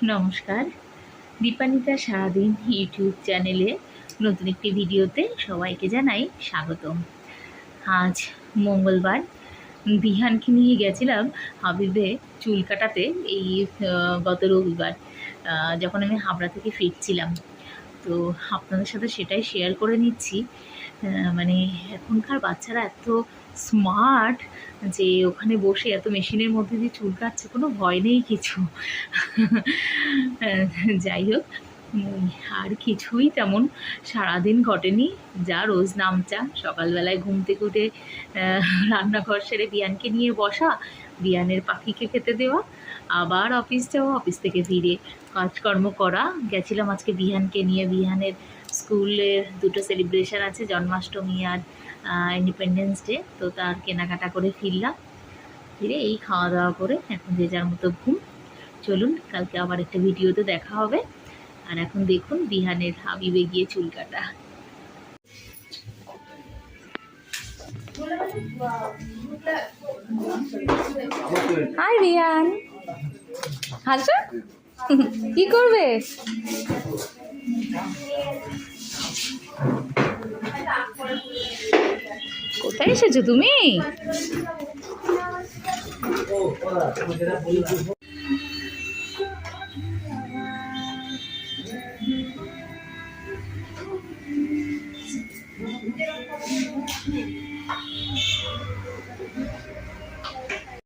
নমস্কার। দীপান্বিতা সারাদিন ইউটিউব চ্যানেলে নতুন একটি ভিডিওতে সবাইকে জানাই স্বাগতম। আজ মঙ্গলবার। বিহানকে নিয়ে গেছিলাম হাবিবে চুল কাটাতে এই গত রবিবার, যখন আমি হাবড়া থেকে ফিরছিলাম। তো আপনাদের সাথে সেটাই শেয়ার করে নিচ্ছি। মানে এখনকার বাচ্চারা এত স্মার্ট যে ওখানে বসে এত মেশিনের মধ্যে দিয়ে চুল কাটছে, কোনো ভয় নেই কিছু। যাই হোক, আর কিছুই তেমন সারাদিন ঘটেনি, যা রোজ নামচা। সকালবেলায় ঘুম থেকে উঠে রান্নাঘর সেরে বিয়ানকে নিয়ে বসা, বিয়ানের পাখিকে খেতে দেওয়া, আবার অফিস যাওয়া, অফিস থেকে ফিরে কাজকর্ম করা। গেছিলাম আজকে বিহানকে নিয়ে, বিহানের স্কুলের দুটো সেলিব্রেশন আছে, জন্মাষ্টমী আর ইন্ডিপেন্ডেন্স ডে। তো তার কেনাকাটা করে ফিরলাম। ফিরে এই খাওয়া দাওয়া করে এখন যে যার মতো ঘুম। চলুন, কালকে আবার একটা ভিডিওতে দেখা হবে। আর এখন দেখুন বিহানের হাবিবে গিয়ে চুল কাটা। হাই বিহান, হাসো। কি করবে? কোথায় এসেছো তুমি?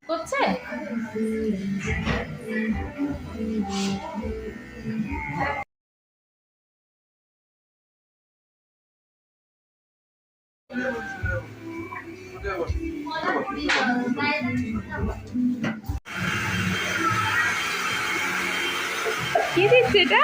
করছে কি দিচ্ছে এটা?